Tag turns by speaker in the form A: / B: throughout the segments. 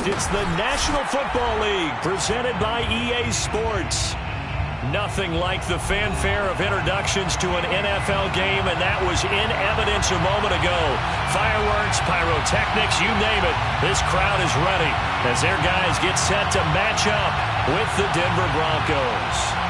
A: It's the National Football League presented by EA Sports. Nothing like the fanfare of introductions to an NFL game, and that was in evidence a moment ago. Fireworks, pyrotechnics, you name it. This crowd is ready as their guys get set to match up with the Denver Broncos.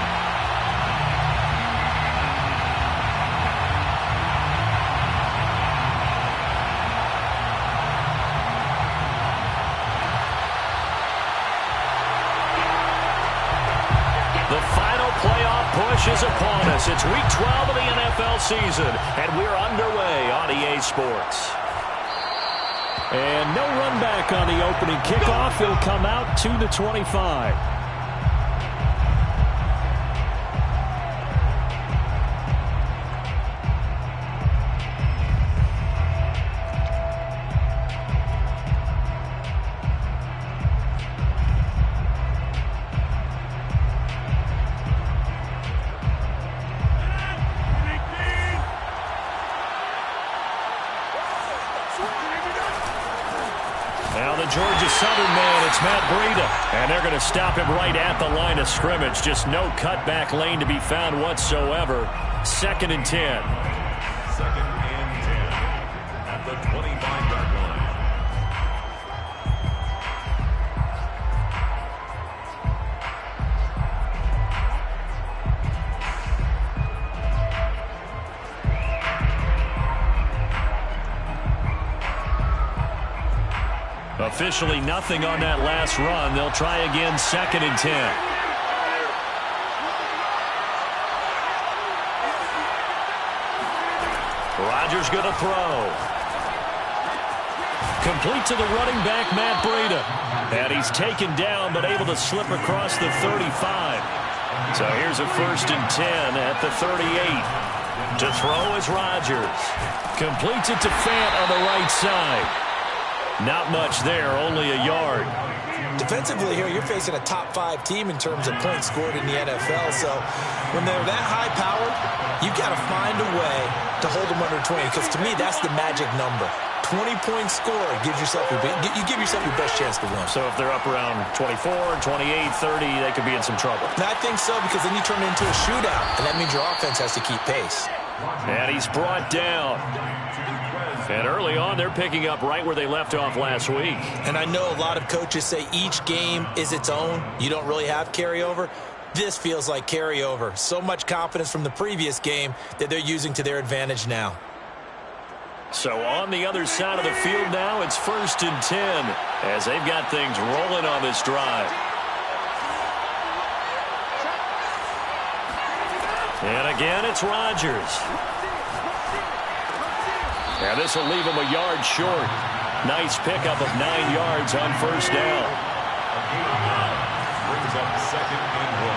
A: Push is upon us. It's week 12 of the NFL season, and we're underway on EA Sports.
B: And no run back on the opening kickoff. He'll come out to the 25.
A: Now the Georgia Southern man, it's Matt Breida. And they're going to stop him right at the line of scrimmage. Just no cutback lane to be found whatsoever. 2nd and 10.
C: 2nd and 10 at the 25-yard line.
A: Officially nothing on that last run. They'll try again, 2nd and 10. Rodgers going to throw. Complete to the running back, Matt Breida. And he's taken down, but able to slip across the 35. So here's a 1st and 10 at the 38. To throw is Rodgers. Completes it to Fant on the right side. Not much there, only a yard.
D: Defensively here, you're facing a top 5 team in terms of points scored in the NFL. So when they're that high-powered, you got to find a way to hold them under 20. Because to me, that's the magic number. 20-point score gives yourself you give yourself your best chance to win.
A: So if they're up around 24, 28, 30, they could be in some trouble.
D: And I think so, because then you turn it into a shootout, and that means your offense has to keep pace.
A: And he's brought down. And early on, they're picking up right where they left off last week.
D: And I know a lot of coaches say each game is its own. You don't really have carryover. This feels like carryover. So much confidence from the previous game that they're using to their advantage now.
A: So on the other side of the field now, it's 1st and 10 as they've got things rolling on this drive. And again, it's Rodgers. And this will leave him a yard short. Nice pickup of 9 yards on 1st down.
C: Brings up 2nd and 1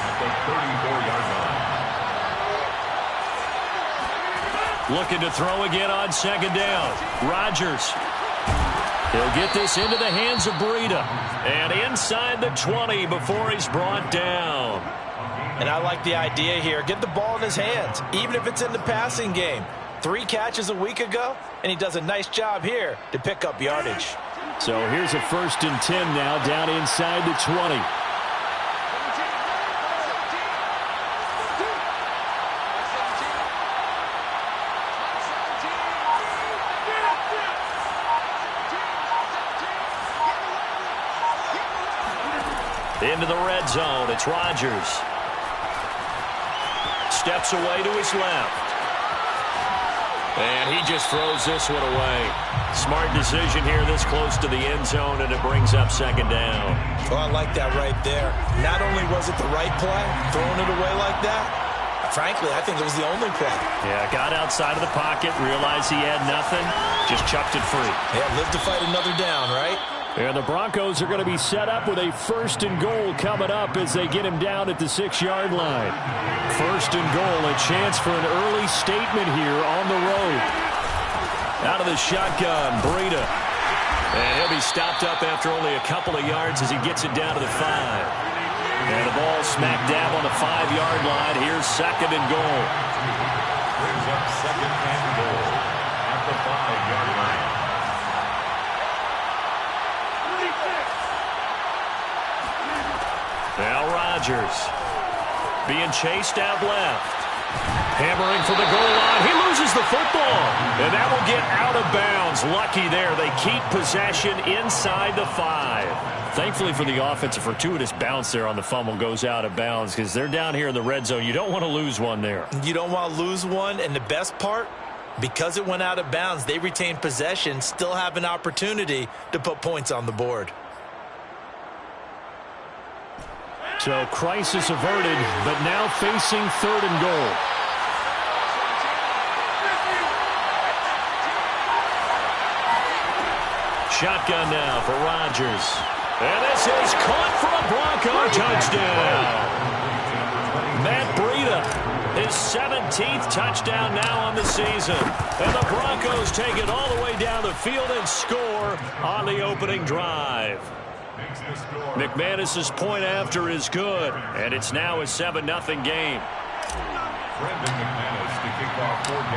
C: at the 34-yard line.
A: Looking to throw again on 2nd down. Rodgers. He'll get this into the hands of Breida. And inside the 20 before he's brought down.
D: And I like the idea here. Get the ball in his hands, even if it's in the passing game. 3 catches a week ago, and he does a nice job here to pick up yardage.
A: So here's a 1st and 10 now down inside the 20. Into the red zone, it's Rodgers. Steps away to his left. And he just throws this one away. Smart decision here this close to the end zone, and it brings up 2nd down.
D: Oh, I like that right there. Not only was it the right play, throwing it away like that, frankly, I think it was the only play.
A: Yeah, got outside of the pocket, realized he had nothing, just chucked it free.
D: Yeah, live to fight another down, right?
B: And the Broncos are going to be set up with a 1st and goal coming up as they get him down at the 6-yard line. 1st and goal, a chance for an early statement here on the road. Out of the shotgun, Breida. And he'll be stopped up after only a couple of yards as he gets it down to the 5. And the ball smack dab on the 5-yard line. Here's 2nd and goal.
C: Brings up 2nd and goal at the 5-yard line.
A: Rodgers. Being chased out left. Hammering for the goal line. He loses the football. And that will get out of bounds. Lucky there. They keep possession inside the 5. Thankfully for the offense, a fortuitous bounce there on the fumble goes out of bounds because they're down here in the red zone. You don't want to lose one there.
D: You don't want to lose one. And the best part, because it went out of bounds, they retained possession, still have an opportunity to put points on the board.
B: So crisis averted, but now facing 3rd and goal.
A: Shotgun now for Rodgers. And this is caught for a Bronco touchdown. Matt Breida, his 17th touchdown now on the season. And the Broncos take it all the way down the field and score on the opening drive. McManus's point after is good, and it's now a 7-0 game.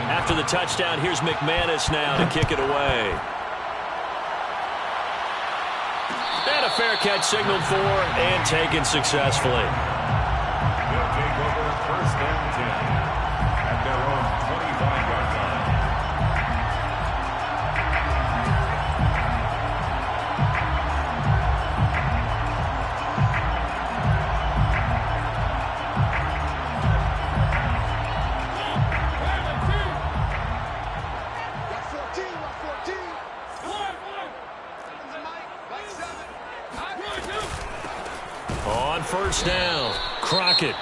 A: After the touchdown, here's McManus now to kick it away. And a fair catch signaled for and taken successfully.
C: They'll take over 1st and 10 at their own 25-yard line.
A: On 1st down, Crockett.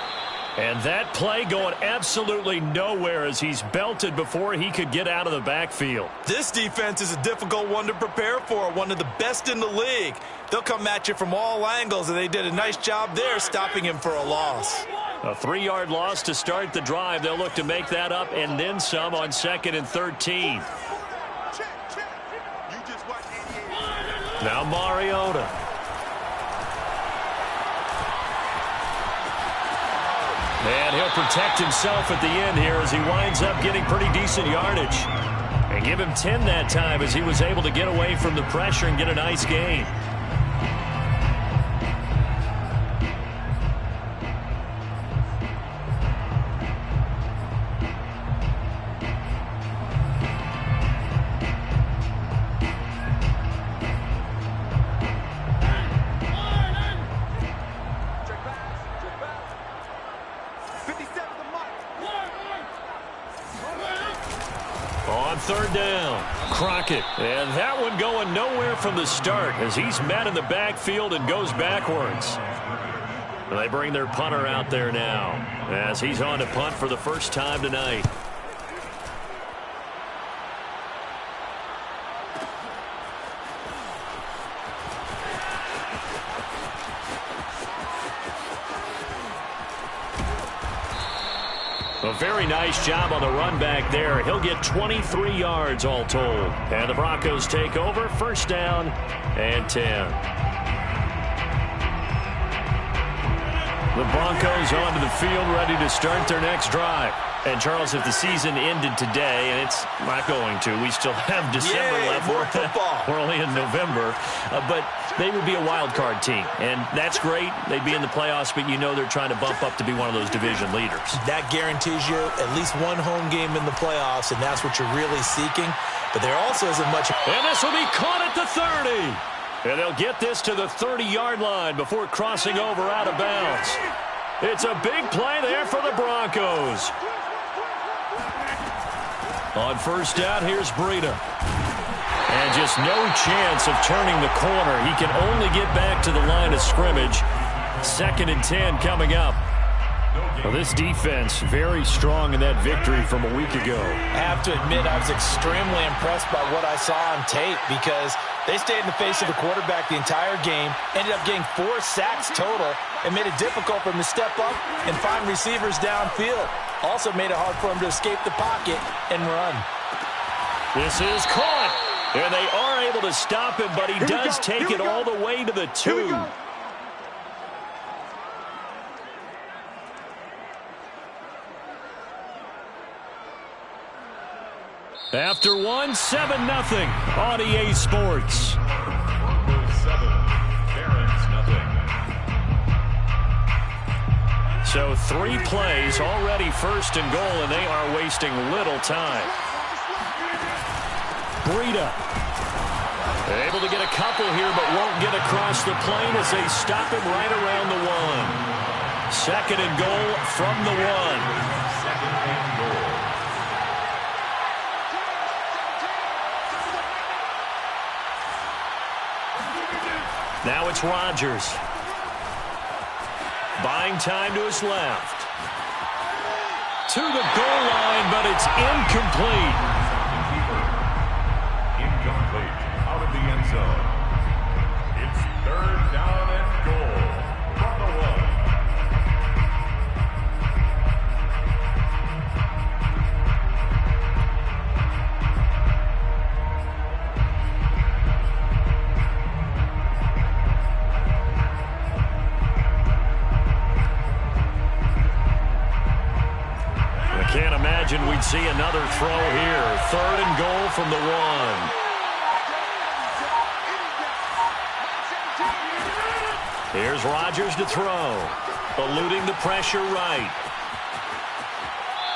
A: And that play going absolutely nowhere as he's belted before he could get out of the backfield.
D: This defense is a difficult one to prepare for, one of the best in the league. They'll come at you from all angles, and they did a nice job there stopping him for a loss.
A: A 3-yard loss to start the drive. They'll look to make that up and then some on 2nd and 13. Now Mariota. And he'll protect himself at the end here as he winds up getting pretty decent yardage. And give him 10 that time as he was able to get away from the pressure and get a nice gain. On 3rd down, Crockett. And that one going nowhere from the start as he's met in the backfield and goes backwards. And they bring their punter out there now as he's on to punt for the first time tonight. A very nice job on the run back there. He'll get 23 yards all told. And the Broncos take over, 1st down and 10. The Broncos onto the field ready to start their next drive. And, Charles, if the season ended today, and it's not going to, we still have December left.
D: More football.
A: We're only in November. But they would be a wild card team. And that's great. They'd be in the playoffs, but you know they're trying to bump up to be one of those division leaders. That
D: guarantees you at least one home game in the playoffs, and that's what you're really seeking. But there also isn't much.
A: And this will be caught at the 30. And they'll get this to the 30-yard line before crossing over out of bounds. It's a big play there for the Broncos. On 1st down, here's Breida. And just no chance of turning the corner. He can only get back to the line of scrimmage. 2nd and 10 coming up. Well, this defense very strong in that victory from a week ago.
D: I have to admit, I was extremely impressed by what I saw on tape because they stayed in the face of the quarterback the entire game, ended up getting 4 sacks total, and made it difficult for him to step up and find receivers downfield. Also made it hard for him to escape the pocket and run.
A: This is caught, and they are able to stop him, but he does take it all the way to the 2. After one, 7-0 on EA Sports.
C: Broncos 7, Barons 0.
A: So 3 plays, already first and goal, and they are wasting little time.
B: Breida.
A: Able to get a couple here, but won't get across the plane as they stop him right around the 1. Second and goal from the 1.
C: Second and goal.
A: Now it's Rodgers. Buying time to his left. To the goal line, but it's incomplete.
C: Incomplete. Out of the end zone. It's third down and goal from the 1.
A: Can't imagine we'd see another throw here. Third and goal from the 1. Here's Rodgers to throw. Eluding the pressure right.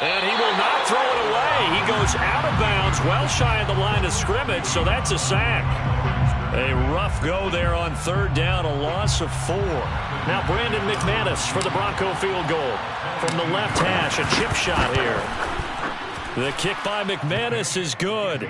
A: And he will not throw it away. He goes out of bounds, well shy of the line of scrimmage, so that's a sack. A rough go there on third down, a loss of 4. Now Brandon McManus for the Bronco field goal. From the left hash, a chip shot here. The kick by McManus is good.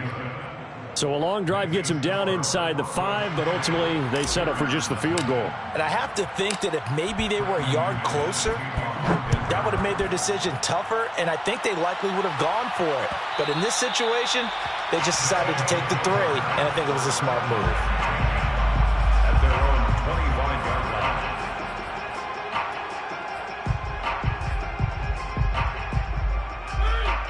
B: So a long drive gets him down inside the 5, but ultimately they settle for just the field goal.
D: And I have to think that if maybe they were a yard closer, that would have made their decision tougher, and I think they likely would have gone for it. But in this situation, they just decided to take the 3, and I think it was a smart move.
C: At their own 25-yard line.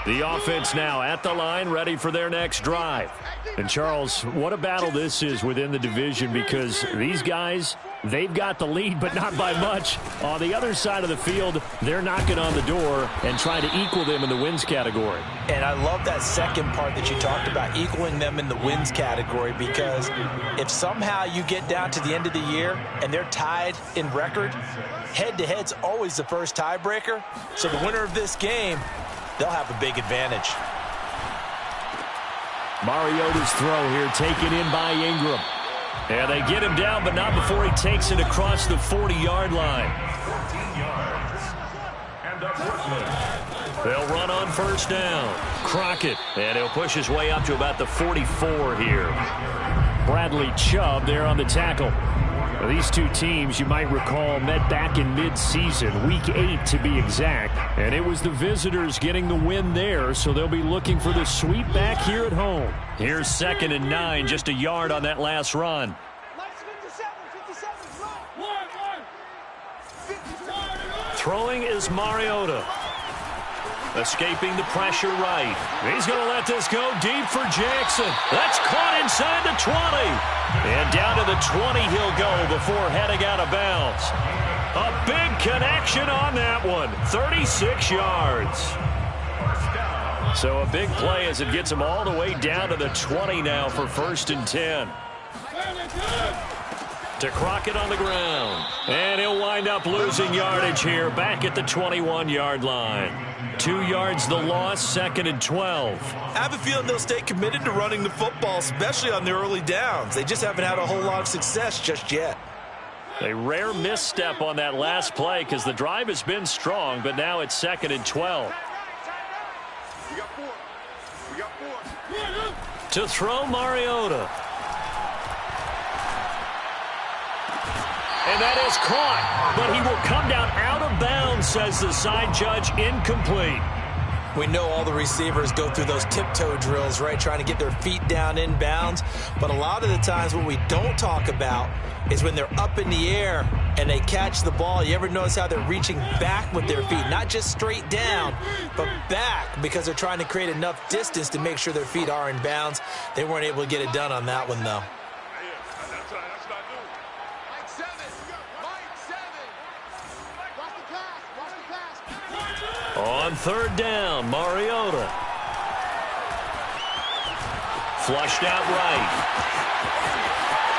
A: The offense now at the line, ready for their next drive.
B: And Charles, what a battle this is within the division, because these guys, they've got the lead, but not by much. On the other side of the field, they're knocking on the door and trying to equal them in the wins category.
D: And I love that second part that you talked about, equaling them in the wins category, because if somehow you get down to the end of the year and they're tied in record, head-to-head's always the first tiebreaker. So the winner of this game, they'll have a big advantage.
B: Mariota's throw here taken in by Ingram.
A: And they get him down, but not before he takes it across the 40-yard line.
C: 14 yards. And a Brooklyn.
A: They'll run on first down. Crockett, and he'll push his way up to about the 44 here.
B: Bradley Chubb there on the tackle. Now, these two teams, you might recall, met back in mid-season, week 8 to be exact, and it was the visitors getting the win there, so they'll be looking for the sweep back here at home.
A: Here's 2nd and 9, just a yard on that last run. Throwing is Mariota. Escaping the pressure right. He's going to let this go deep for Jackson. That's caught inside the 20. And down to the 20 he'll go before heading out of bounds. A big connection on that one. 36 yards. So a big play as it gets him all the way down to the 20 now for 1st and 10. To Crockett on the ground. And he'll wind up losing yardage here back at the 21-yard line. 2 yards the loss, 2nd and 12.
D: I have a feeling they'll stay committed to running the football, especially on their early downs. They just haven't had a whole lot of success just yet.
A: A rare misstep on that last play because the drive has been strong, but now it's 2nd and 12. To throw Mariota. And that is caught, but he will come down out of bounds, says the side judge, incomplete.
D: We know all the receivers go through those tiptoe drills, right, trying to get their feet down in bounds. But a lot of the times what we don't talk about is when they're up in the air and they catch the ball. You ever notice how they're reaching back with their feet? Not just straight down, but back, because they're trying to create enough distance to make sure their feet are in bounds. They weren't able to get it done on that one, though.
A: On 3rd down, Mariota. Flushed out right.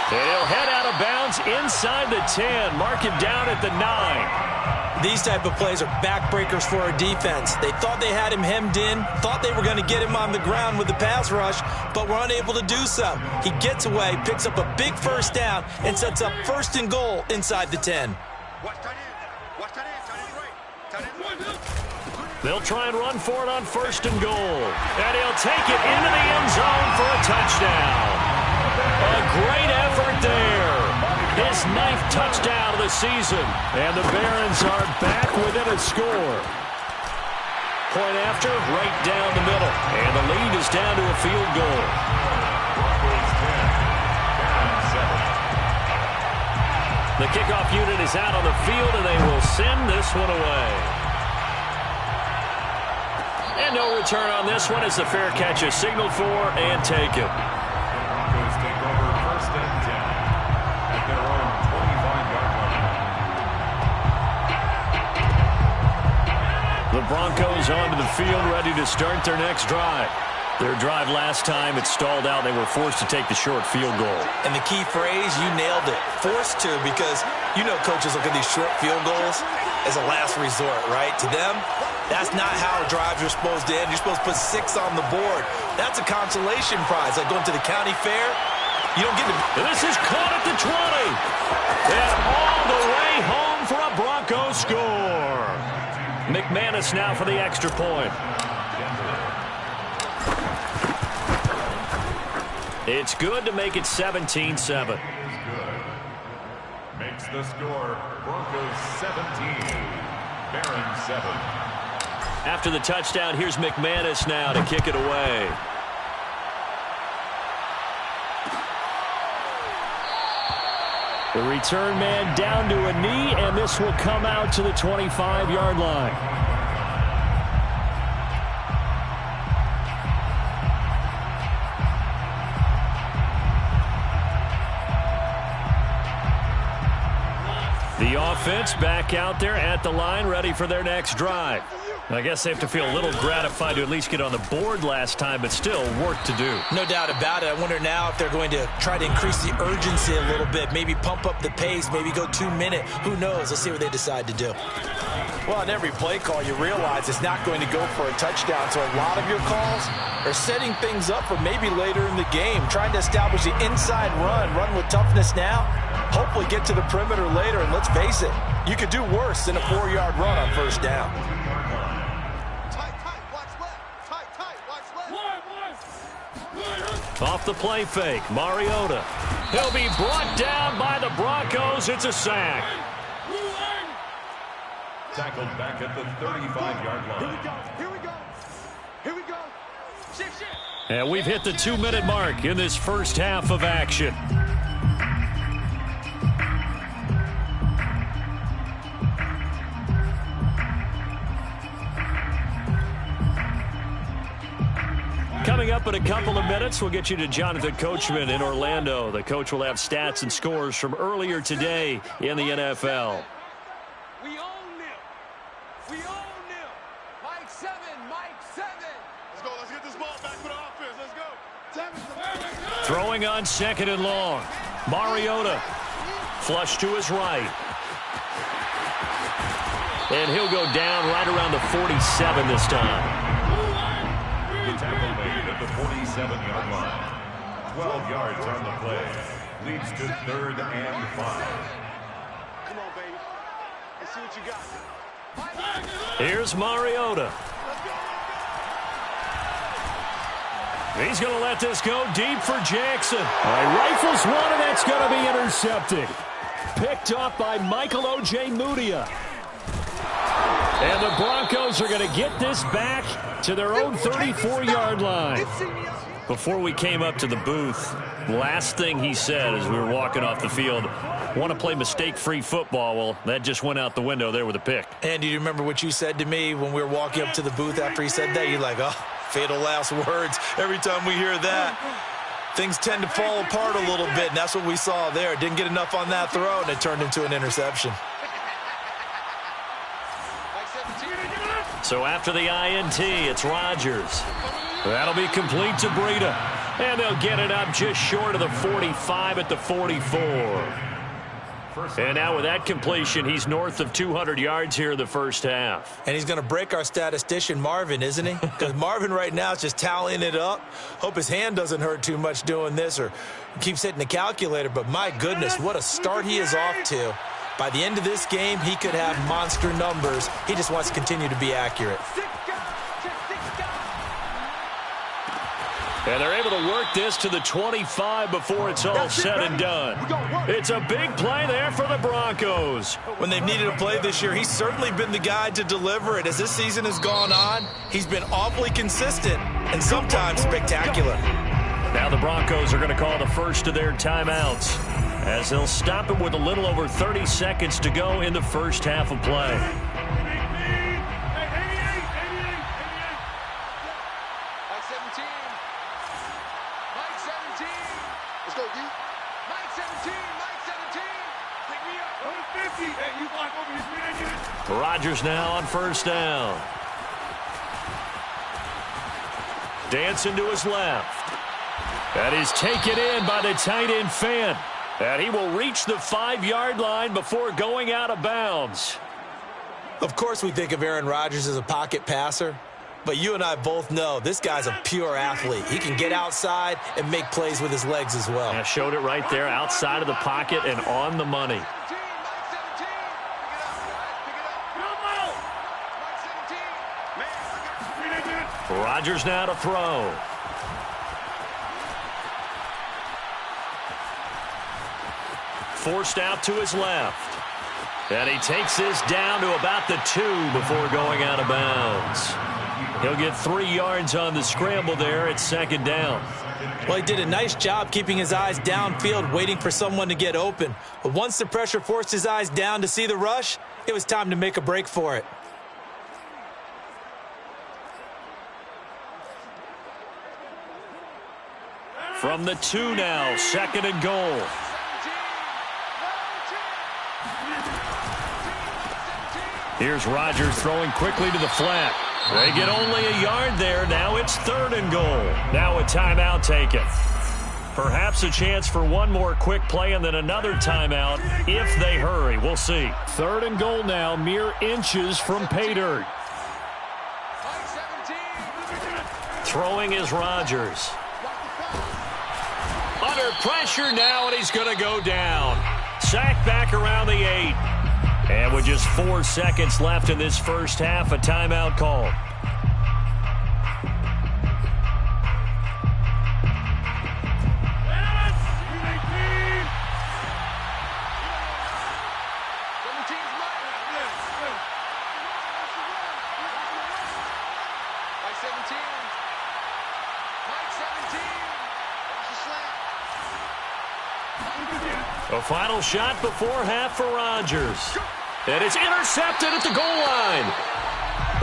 A: And he'll head out of bounds inside the 10. Mark him down at the 9.
D: These type of plays are backbreakers for our defense. They thought they had him hemmed in, thought they were going to get him on the ground with the pass rush, but were unable to do so. He gets away, picks up a big first down, and sets up 1st and goal inside the 10.
A: They'll try and run for it on 1st and goal. And he'll take it into the end zone for a touchdown. A great effort there. His 9th touchdown of the season. And the Barons are back within a score. Point after, right down the middle. And the lead is down to a field goal. The kickoff unit is out on the field, and they will send this one away. And no return on this one as the fair catch is signaled for and taken.
C: Broncos take over 1st and 10 at their own 25-yard line.
A: The Broncos onto the field, ready to start their next drive. Their drive last time, it stalled out. They were forced to take the short field goal.
D: And the key phrase, you nailed it. Forced to, because you know coaches look at these short field goals as a last resort, right? To them, that's not how drives are supposed to end. You're supposed to put 6 on the board. That's a consolation prize, like going to the county fair. You don't get to...
A: This is caught at the 20. And all the way home for a Broncos score. McManus now for the extra point. It's good to make it 17-7.
C: Makes the score Broncos 17, Barons 7.
A: After the touchdown, here's McManus now to kick it away. The return man down to a knee, and this will come out to the 25-yard line. The offense back out there at the line, ready for their next drive. I guess they have to feel a little gratified to at least get on the board last time, but still work to do.
D: No doubt about it. I wonder now if they're going to try to increase the urgency a little bit, maybe pump up the pace, maybe go 2-minute. Who knows? Let's see what they decide to do.
E: Well, on every play call, you realize it's not going to go for a touchdown, so a lot of your calls are setting things up for maybe later in the game, trying to establish the inside run with toughness now, hopefully get to the perimeter later, and let's face it, you could do worse than a 4-yard run on 1st down.
A: Off the play fake, Mariota. He'll be brought down by the Broncos. It's a sack.
C: Tackled back at the 35-yard line.
F: Here we go. Shift.
A: And we've hit the 2-minute mark in this first half of action. Coming up in a couple of minutes, we'll get you to Jonathan Coachman in Orlando. The coach will have stats and scores from earlier today in the NFL.
F: We own them. Mike 7. Let's get this ball back for the offense. Let's go.
A: Throwing on 2nd and long. Mariota. Flush to his right. And he'll go down right around the 47 this time.
C: The tackle made at the 47-yard line. 12 yards on the play. Leads to 3rd and 5.
F: Come on, baby. Let's see what you got.
A: Here's Mariota. He's going to let this go deep for Jackson. Rifles one, and that's going to be intercepted. Picked up by Michael O.J. Mudia. And the Broncos are going to get this back to their own 34-yard line. Before we came up to the booth, last thing he said as we were walking off the field, want to play mistake-free football. Well, that just went out the window there with a pick.
D: And do you remember what you said to me when we were walking up to the booth after he said that? You're like, oh, fatal last words. Every time we hear that, things tend to fall apart a little bit, and that's what we saw there. Didn't get enough on that throw, and it turned into an interception.
A: So after the INT, it's Rodgers. That'll be complete to Breida. And they'll get it up just short of the 45 at the 44. And now with that completion, he's north of 200 yards here in the first half.
D: And he's going to break our statistician, Marvin, isn't he? Because Marvin right now is just tallying it up. Hope his hand doesn't hurt too much doing this or keeps hitting the calculator. But my goodness, what a start he is off to. By the end of this game, he could have monster numbers. He just wants to continue to be accurate.
A: And they're able to work this to the 25 before it's all said and done. It's a big play there for the Broncos.
D: When they've needed a play this year, he's certainly been the guy to deliver it. As this season has gone on, he's been awfully consistent and sometimes spectacular.
A: Now the Broncos are going to call the first of their timeouts as they'll stop it with a little over 30 seconds to go in the first half of play. Rodgers now on first down. Dancing to his left. That is taken in by the tight end Fant. And he will reach the 5-yard line before going out of bounds.
D: Of course we think of Aaron Rodgers as a pocket passer, but you and I both know this guy's a pure athlete. He can get outside and make plays with his legs as well.
A: Yeah, showed it right there outside of the pocket and on the money. Rodgers now to throw. Forced out to his left. And he takes this down to about the 2 before going out of bounds. He'll get 3 yards on the scramble there at second down.
D: Well, he did a nice job keeping his eyes downfield, waiting for someone to get open. But once the pressure forced his eyes down to see the rush, it was time to make a break for it.
A: From the 2 now, second and goal. Here's Rodgers throwing quickly to the flat. They get only a yard there. Now it's third and goal. Now a timeout taken. Perhaps a chance for one more quick play and then another timeout if they hurry. We'll see.
B: Third and goal now, mere inches from pay dirt.
A: Throwing is Rodgers. Under pressure now, and he's going to go down. Sacked back around the 8. And with just 4 seconds left in this first half, a timeout called. A final shot before half for Rodgers. And it's intercepted at the goal line.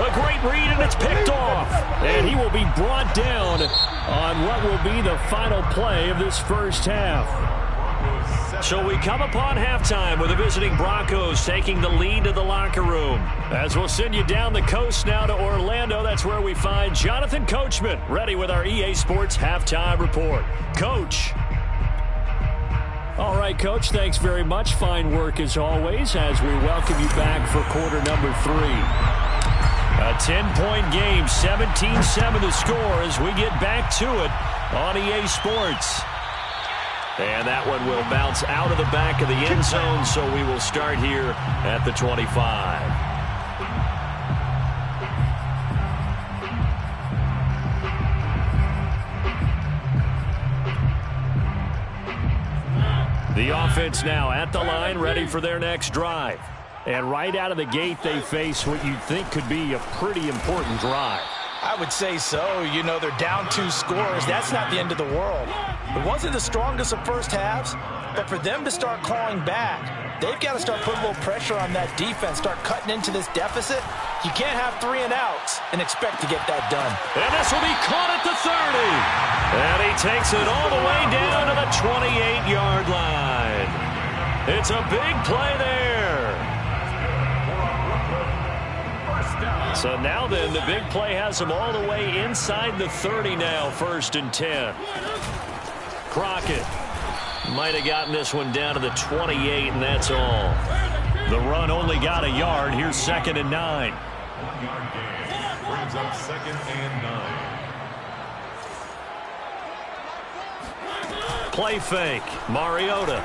A: A great read, and it's picked off. And he will be brought down on what will be the final play of this first half. So we come upon halftime with the visiting Broncos taking the lead to the locker room. As we'll send you down the coast now to Orlando, that's where we find Jonathan Coachman ready with our EA Sports Halftime Report. Coach.
B: All right, Coach, thanks very much. Fine work as always as we welcome you back for quarter number 3.
A: A 10-point game, 17-7 the score as we get back to it on EA Sports. And that one will bounce out of the back of the end zone, so we will start here at the 25. The offense now at the line, ready for their next drive.
B: And right out of the gate, they face what you'd think could be a pretty important drive.
D: I would say so. You know, they're down 2 scores. That's not the end of the world. It wasn't the strongest of first halves, but for them to start clawing back, they've got to start putting a little pressure on that defense, start cutting into this deficit. You can't have 3 and outs and expect to get that done.
A: And this will be caught at the 30. And he takes it all the way down to the 28-yard line. It's a big play there. So now then, the big play has them all the way inside the 30 now, 1st and 10. Crockett might have gotten this one down to the 28, and that's all. The run only got a yard. Here's 2nd and 9.
C: 1-yard gain brings up 2nd and 9.
A: Play fake. Mariota.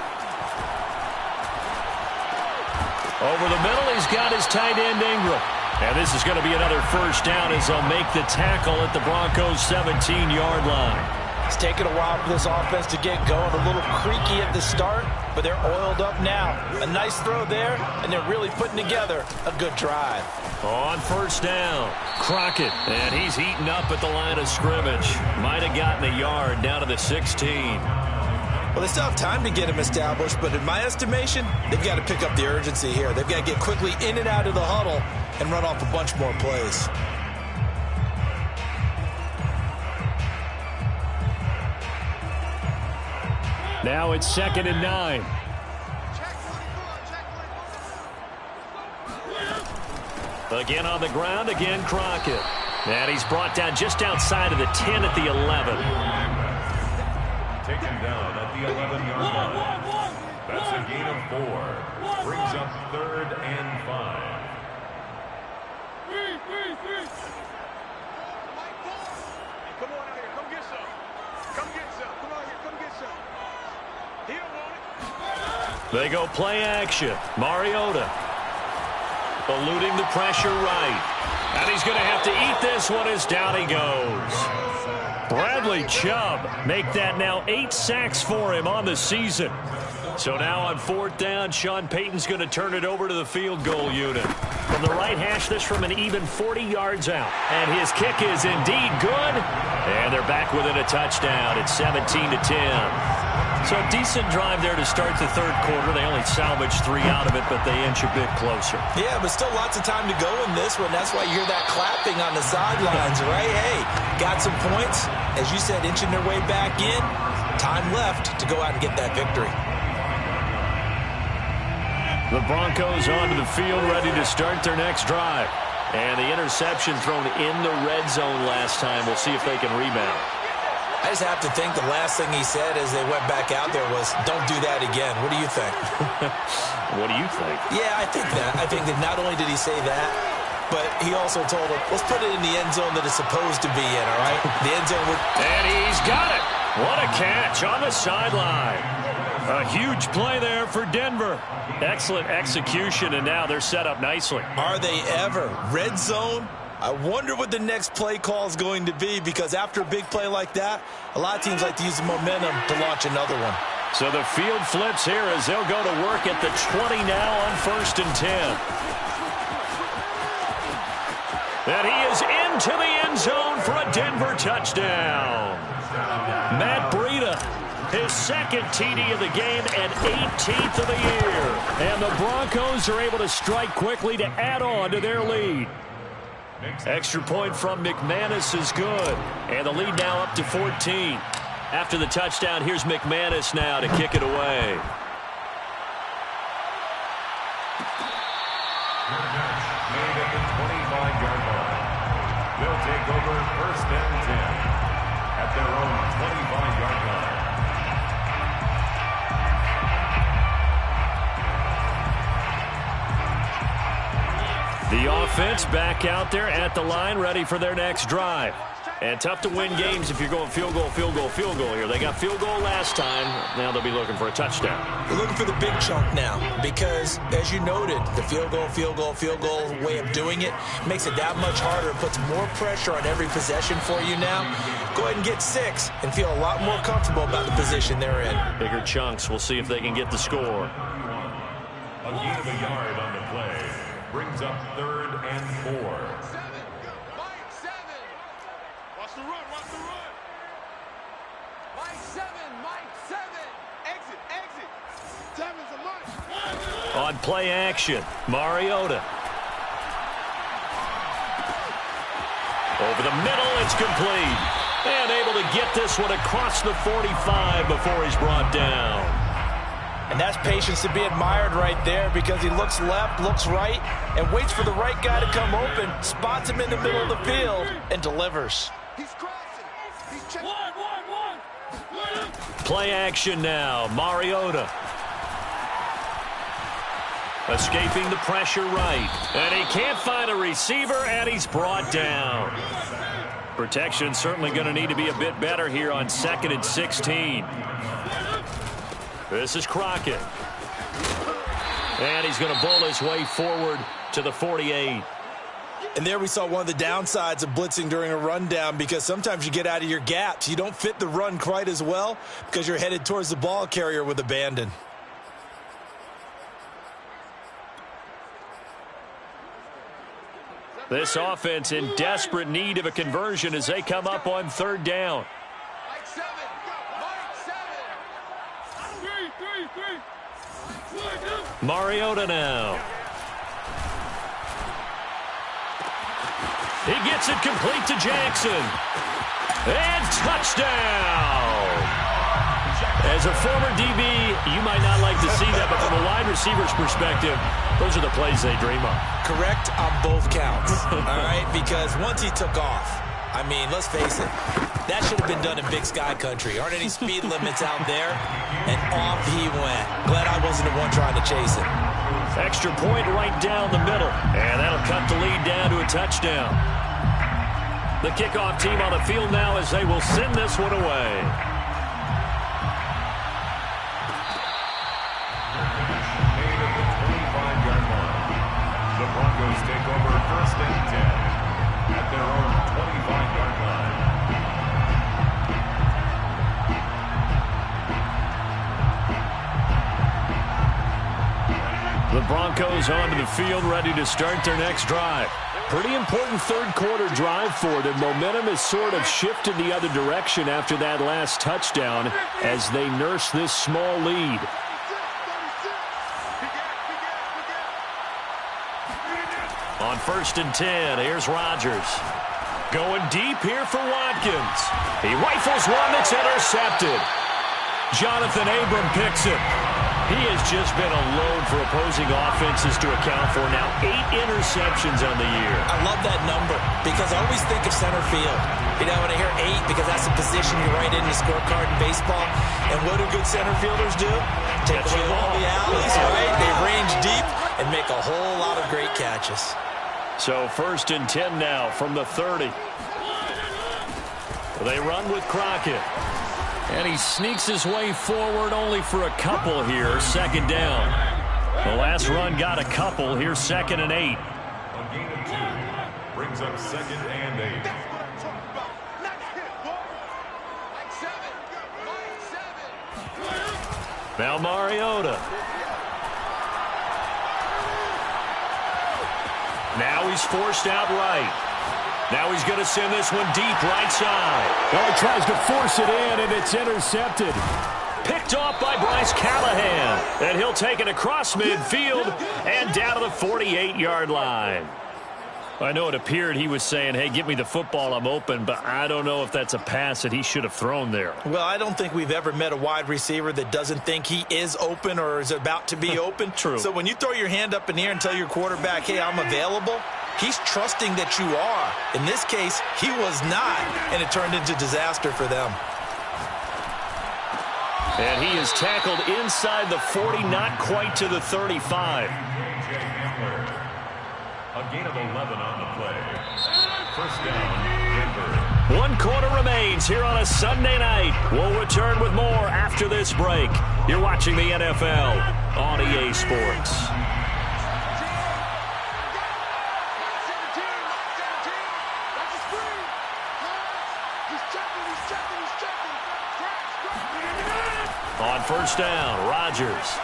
A: Over the middle, he's got his tight end Ingram. And this is going to be another 1st down as they'll make the tackle at the Broncos' 17-yard line.
E: It's taken a while for this offense to get going. A little creaky at the start, but they're oiled up now. A nice throw there, and they're really putting together a good drive.
A: On 1st down, Crockett, and he's heating up at the line of scrimmage. Might have gotten a yard down to the 16.
D: Well, they still have time to get him established, but in my estimation, they've got to pick up the urgency here. They've got to get quickly in and out of the huddle and run off a bunch more plays.
B: Now it's 2nd and 9.
A: Again on the ground, again Crockett. And he's brought down just outside of the 10 at the 11.
C: Taken down at the 11-yard line. That's a gain of 4. Brings up 3rd and 5.
F: Come on out here. Come get some. Come get some. Come out here. Come get some. He don't want it.
A: They go play action. Mariota eluding the pressure right. And he's going to have to eat this one as down he goes. Bradley Chubb make that now 8 sacks for him on the season. So now on 4th down, Sean Payton's going to turn it over to the field goal unit. From the right hash, this from an even 40 yards out. And his kick is indeed good. And they're back within a touchdown. It's 17-10. So a decent drive there to start the 3rd quarter. They only salvaged 3 out of it, but they inch a bit closer.
D: Yeah, but still lots of time to go in this one. That's why you hear that clapping on the sidelines, right? Hey, got some points. As you said, inching their way back in. Time left to go out and get that victory.
A: The Broncos onto the field, ready to start their next drive. And the interception thrown in the red zone last time. We'll see if they can rebound.
D: I just have to think the last thing he said as they went back out there was, don't do that again. What do you think?
A: What do you think?
D: Yeah, I think that. I think that not only did he say that, but he also told him, let's put it in the end zone that it's supposed to be in, all right? The end zone would...
A: And he's got it. What a catch on the sideline. A huge play there for Denver. Excellent execution, and now they're set up nicely.
D: Are they ever? Red zone? I wonder what the next play call is going to be, because after a big play like that, a lot of teams like to use the momentum to launch another one.
A: So the field flips here as they'll go to work at the 20 now on 1st and 10. And he is into the end zone for a Denver touchdown. Matt Breida, his 2nd TD of the game and 18th of the year. And the Broncos are able to strike quickly to add on to their lead. Extra point from McManus is good. And the lead now up to 14. After the touchdown, here's McManus now to kick it away.
C: Made at the 25-yard line. They'll take over 1st and 10 at their own 25-yard line.
A: The offense back out there at the line, ready for their next drive. And tough to win games if you're going field goal, field goal, field goal here. They got field goal last time. Now they'll be looking for a touchdown.
D: They're looking for the big chunk now because, as you noted, the field goal way of doing it makes it that much harder. It puts more pressure on every possession for you now. Go ahead and get 6 and feel a lot more comfortable about the position they're in.
A: Bigger chunks. We'll see if they can get the score.
C: A gain of a yard on the play. Brings up 3rd and 4.
F: Mike 7. Watch the run. Watch the run. Mike 7. Mike 7. Exit. Exit. 7's a munch.
A: On play action, Mariota. Over the middle, it's complete. And able to get this one across the 45 before he's brought down.
E: And that's patience to be admired right there, because he looks left, looks right, and waits for the right guy to come open, spots him in the middle of the field, and delivers.
F: He's crossing. He's checking.
A: Play action now. Mariota. Escaping the pressure right. And he can't find a receiver, and he's brought down. Protection certainly going to need to be a bit better here on 2nd and 16. This is Crockett. And he's going to bull his way forward to the 48.
D: And there we saw one of the downsides of blitzing during a rundown, because sometimes you get out of your gaps. You don't fit the run quite as well because you're headed towards the ball carrier with abandon.
A: This offense in desperate need of a conversion as they come up on 3rd down.
F: Mike 7.
A: Mariota now. He gets it complete to Jackson. And touchdown! As a former DB, you might not like to see that, but from a wide receiver's perspective, those are the plays they dream of.
D: Correct on both counts, all right? Because once he took off, I mean, let's face it, that should have been done in Big Sky country. Aren't any speed limits out there? And off he went. Glad I wasn't the one trying to chase him.
A: Extra point right down the middle, and that'll cut the lead down to a touchdown. The kickoff team on the field now as they will send this one away.
C: The Broncos take over 1st and 10 at their own 25-yard line.
A: The Broncos onto the field, ready to start their next drive. Pretty important 3rd quarter drive for them. Momentum has sort of shifted the other direction after that last touchdown as they nurse this small lead. On 1st and 10, here's Rodgers. Going deep here for Watkins. He rifles one that's intercepted. Jonathan Abram picks it. He has just been a load for opposing offenses to account for. Now 8 interceptions on the year.
D: I love that number because I always think of center field. You know, when I hear 8, because that's the position you write in the scorecard in baseball. And what do good center fielders do? Take away all the alleys, right? They range deep and make a whole lot of great catches.
A: So 1st and 10 now from the 30. They run with Crockett. And he sneaks his way forward only for a couple here. 2nd down. The last run got a couple. Here's 2nd and 8.
C: A gain of 2 brings up 2nd and 8.
F: That's what I'm talking about. Not him, boy. Mike 7.
A: Now Mariota. Now he's forced out right. Now he's going to send this one deep right side.
B: Oh, he tries to force it in, and it's intercepted.
A: Picked off by Bryce Callahan. And he'll take it across midfield and down to the 48-yard line. I know it appeared he was saying, hey, give me the football, I'm open, but I don't know if that's a pass that he should have thrown there.
D: Well, I don't think we've ever met a wide receiver that doesn't think he is open or is about to be open.
A: True.
D: So when you throw your hand up in the air and tell your quarterback, hey, I'm available, he's trusting that you are. In this case, he was not, and it turned into disaster for them.
A: And he is tackled inside the 40, not quite to the 35.
C: A gain of 11 on the play. 1st down, Denver.
A: 1 quarter remains here on a Sunday night. We'll return with more after this break. You're watching the NFL on EA Sports. On 1st down, Rodgers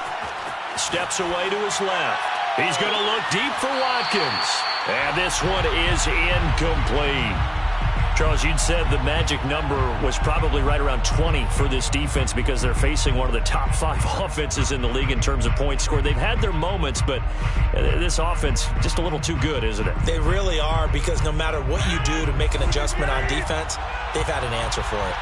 A: steps away to his left. He's going to look deep for Watkins. And this one is incomplete. Charles, you'd said the magic number was probably right around 20 for this defense because they're facing one of the top 5 offenses in the league in terms of points scored. They've had their moments, but this offense just a little too good, isn't it?
D: They really are, because no matter what you do to make an adjustment on defense, they've had an answer for it.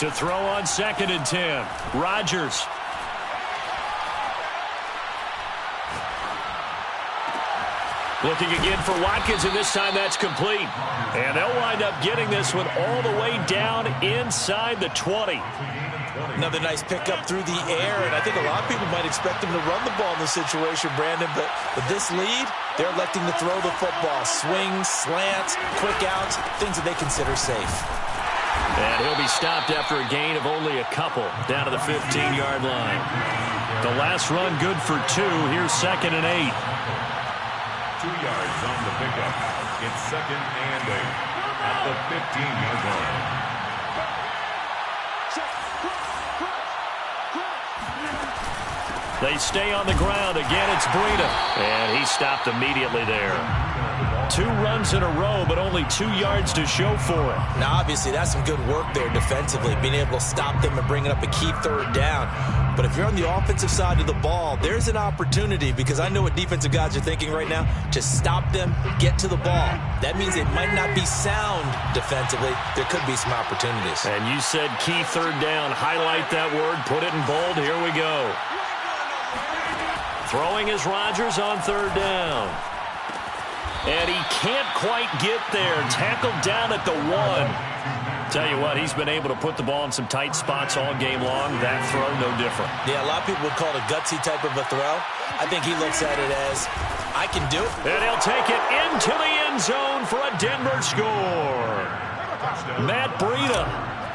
A: To throw on 2nd and 10. Rodgers. Looking again for Watkins, and this time that's complete. And they'll wind up getting this one all the way down inside the 20.
D: Another nice pickup through the air, and I think a lot of people might expect them to run the ball in this situation, Brandon, but with this lead, they're electing to throw the football. Swings, slants, quick outs, things that they consider safe.
A: And he'll be stopped after a gain of only a couple, down to the 15-yard line. The last run good for 2. Here's 2nd and 8.
C: 2 yards on the pickup. It's 2nd and 8 at the 15-yard line.
A: They stay on the ground. Again, it's Breida. And he stopped immediately there. 2 runs in a row, but only 2 yards to show for it.
D: Now, obviously, that's some good work there defensively, being able to stop them and bring it up a key 3rd down. But if you're on the offensive side of the ball, there's an opportunity, because I know what defensive guys are thinking right now. Just stop them, get to the ball. That means they might not be sound defensively. There could be some opportunities.
A: And you said key 3rd down. Highlight that word. Put it in bold. Here we go. Throwing is Rodgers on 3rd down. And he can't quite get there. Tackled down at the 1. Tell you what, he's been able to put the ball in some tight spots all game long. That throw, no different.
D: Yeah, a lot of people would call it a gutsy type of a throw. I think he looks at it as, I can do it.
A: And he'll take it into the end zone for a Denver score. Matt Breida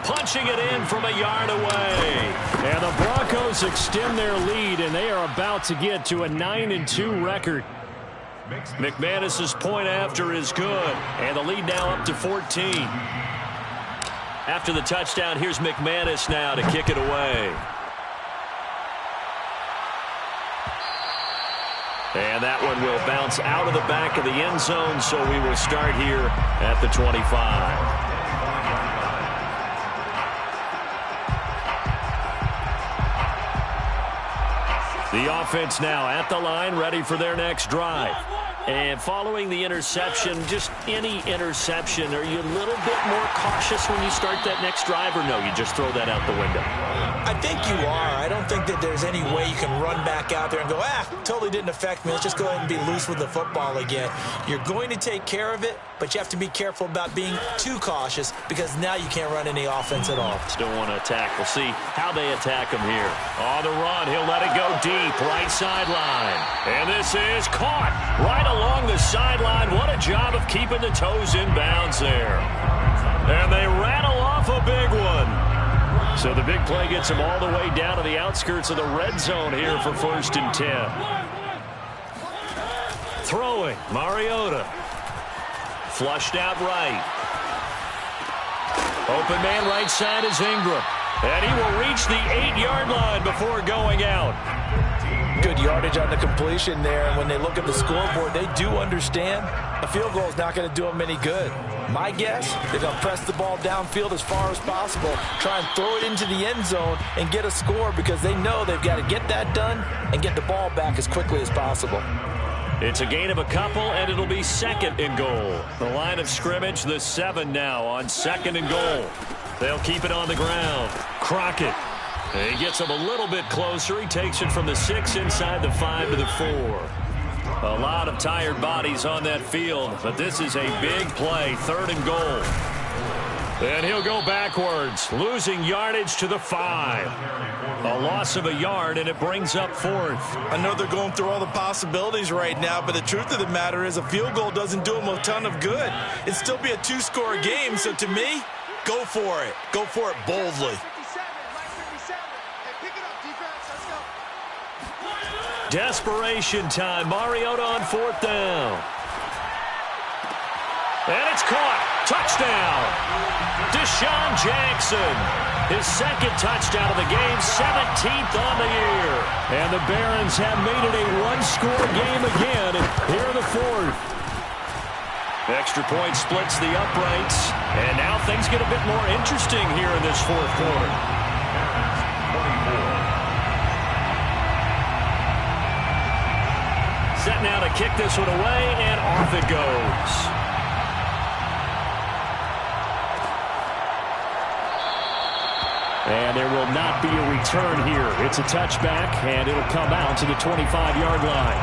A: punching it in from a yard away.
B: And the Broncos extend their lead, and they are about to get to a 9-2 record.
A: McManus's point after is good, and the lead now up to 14. After the touchdown, here's McManus now to kick it away. And that one will bounce out of the back of the end zone, so we will start here at the 25. The offense now at the line, ready for their next drive. And following the interception, just any interception, are you a little bit more cautious when you start that next drive, or no, you just throw that out the window?
D: I think you are. I don't think that there's any way you can run back out there and go, totally didn't affect me. Let's just go ahead and be loose with the football again. You're going to take care of it, but you have to be careful about being too cautious, because now you can't run any offense at all.
A: Still want to attack. We'll see how they attack him here. On the run, he'll let it go deep, right sideline. And this is caught right along the sideline. What a job of keeping the toes in bounds there. And they rattle off a big one. So the big play gets him all the way down to the outskirts of the red zone here for 1st and 10. Throwing, Mariota. Flushed out right. Open man right side is Ingram. And he will reach the 8-yard line before going out.
E: Good yardage on the completion there. And when they look at the scoreboard, they do understand a field goal is not going to do them any good. My guess, they're going to press the ball downfield as far as possible, try and throw it into the end zone and get a score, because they know they've got to get that done and get the ball back as quickly as possible.
A: It's a gain of a couple, and it'll be 2nd and goal. The line of scrimmage, the 7 now on 2nd and goal. They'll keep it on the ground. Crockett. He gets him a little bit closer. He takes it from the 6 inside the 5 to the 4. A lot of tired bodies on that field, but this is a big play. 3rd and goal. And he'll go backwards, losing yardage to the 5. A loss of a yard, and it brings up 4th.
D: I know they're going through all the possibilities right now, but the truth of the matter is a field goal doesn't do them a ton of good. It'd still be a 2-score game, so to me, go for it. Go for it boldly.
A: Desperation time. Mariota on 4th down. And it's caught. Touchdown. Deshaun Jackson. His 2nd touchdown of the game, 17th on the year. And the Barons have made it a 1-score game again. Here are the 4th. Extra point splits the uprights. And now things get a bit more interesting here in this 4th quarter. Set now to kick this one away, and off it goes.
B: And there will not be a return here. It's a touchback, and it'll come out to the 25-yard line.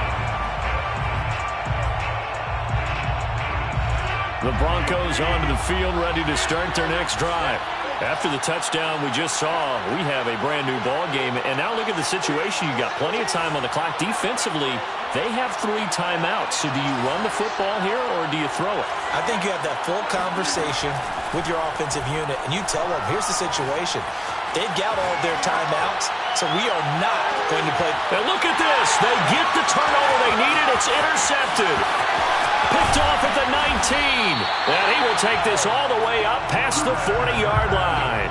B: The Broncos onto the field, ready to start their next drive. After the touchdown we just saw, we have a brand-new ball game. And now look at the situation. You got plenty of time on the clock. Defensively, they have 3 timeouts. So do you run the football here, or do you throw it?
D: I think you have that full conversation with your offensive unit, and you tell them, here's the situation. They've got all their timeouts, so we are not going to play.
A: And look at this. They get the turnover they needed. It's intercepted. Picked off at the 19. And he will take this all the way up past the 40-yard line.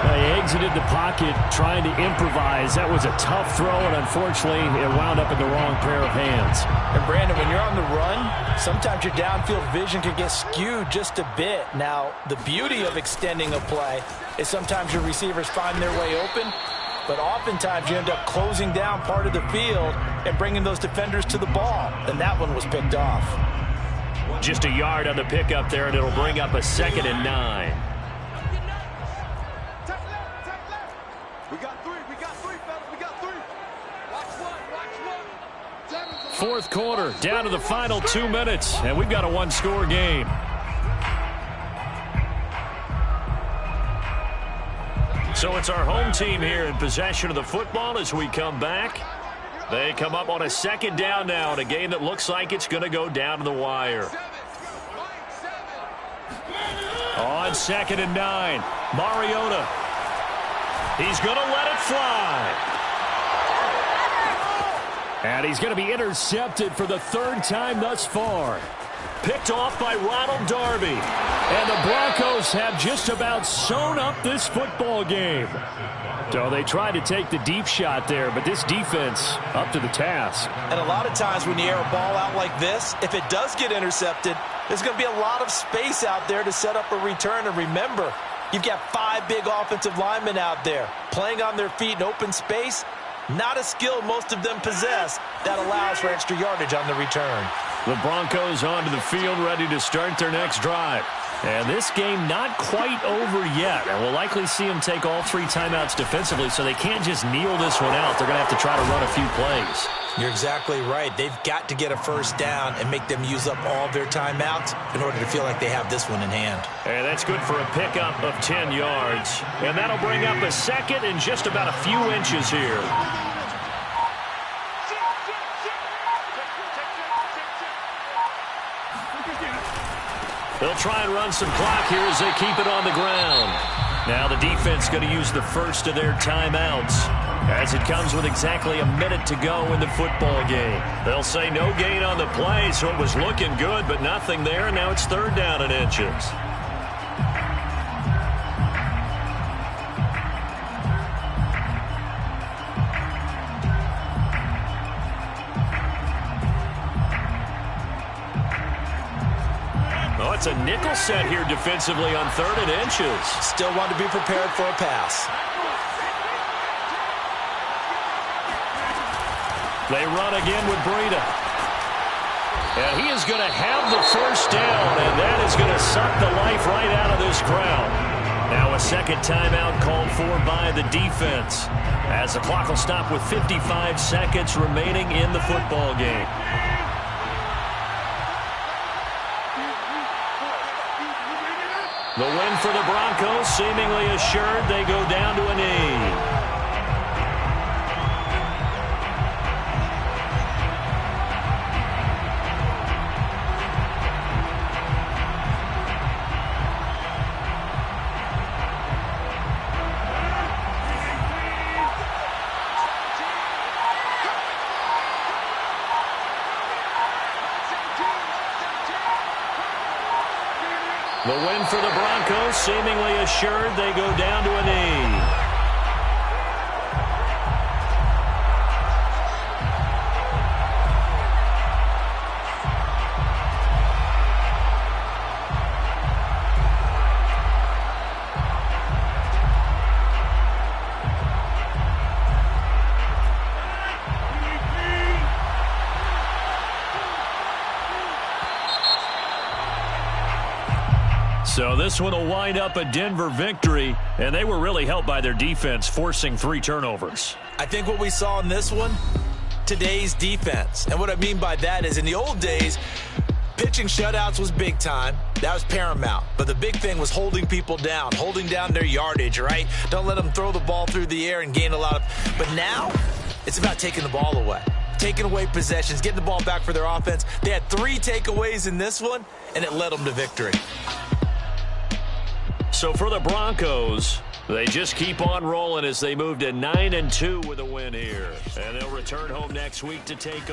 B: They exited the pocket trying to improvise. That was a tough throw, and unfortunately, it wound up in the wrong pair of hands.
E: And, Brandon, when you're on the run, sometimes your downfield vision can get skewed just a bit. Now, the beauty of extending a play is sometimes your receivers find their way open, but oftentimes you end up closing down part of the field and bringing those defenders to the ball. And that one was picked off.
A: Just a yard on the pickup there, and it'll bring up a 2nd and 9.
F: We got three, fellas. We got 3. Watch one.
A: Fourth quarter, down to the final 2 minutes, and we've got a 1-score game. So it's our home team here in possession of the football as we come back. They come up on a 2nd down now in a game that looks like it's going to go down to the wire. On 2nd and 9, Mariota. He's going to let it fly.
B: And he's going to be intercepted for the 3rd time thus far.
A: Picked off by Ronald Darby.
B: And the Broncos have just about sewn up this football game. So they tried to take the deep shot there, but this defense up to the task.
D: And a lot of times when you air a ball out like this, if it does get intercepted, there's going to be a lot of space out there to set up a return. And remember, you've got 5 big offensive linemen out there playing on their feet in open space. Not a skill most of them possess that allows for extra yardage on the return.
A: The Broncos onto the field, ready to start their next drive. And this game not quite over yet. And we'll likely see them take all 3 timeouts defensively, so they can't just kneel this one out. They're going to have to try to run a few plays.
D: You're exactly right. They've got to get a 1st down and make them use up all their timeouts in order to feel like they have this one in hand.
A: And that's good for a pickup of 10 yards. And that'll bring up a 2nd and just about a few inches here. They'll try and run some clock here as they keep it on the ground. Now the defense going to use the first of their timeouts as it comes with exactly a minute to go in the football game. They'll say no gain on the play, so it was looking good, but nothing there. Now it's 3rd down and inches. It's a nickel set here defensively on 3rd and inches.
D: Still want to be prepared for a pass.
A: They run again with Breida. And he is going to have the 1st down, and that is going to suck the life right out of this crowd. Now a 2nd timeout called for by the defense, as the clock will stop with 55 seconds remaining in the football game. The win for the Broncos, seemingly assured. They go down to a knee. The win for the Broncos, seemingly assured. They go down to a knee. So this one will wind up a Denver victory, and they were really helped by their defense, forcing 3 turnovers.
D: I think what we saw in this one, today's defense. And what I mean by that is in the old days, pitching shutouts was big time. That was paramount. But the big thing was holding people down, holding down their yardage, right? Don't let them throw the ball through the air and gain a lot of... But now, it's about taking the ball away. Taking away possessions, getting the ball back for their offense. They had 3 takeaways in this one, and it led them to victory.
A: So for the Broncos, they just keep on rolling as they move to 9-2 with a win here. And they'll return home next week to take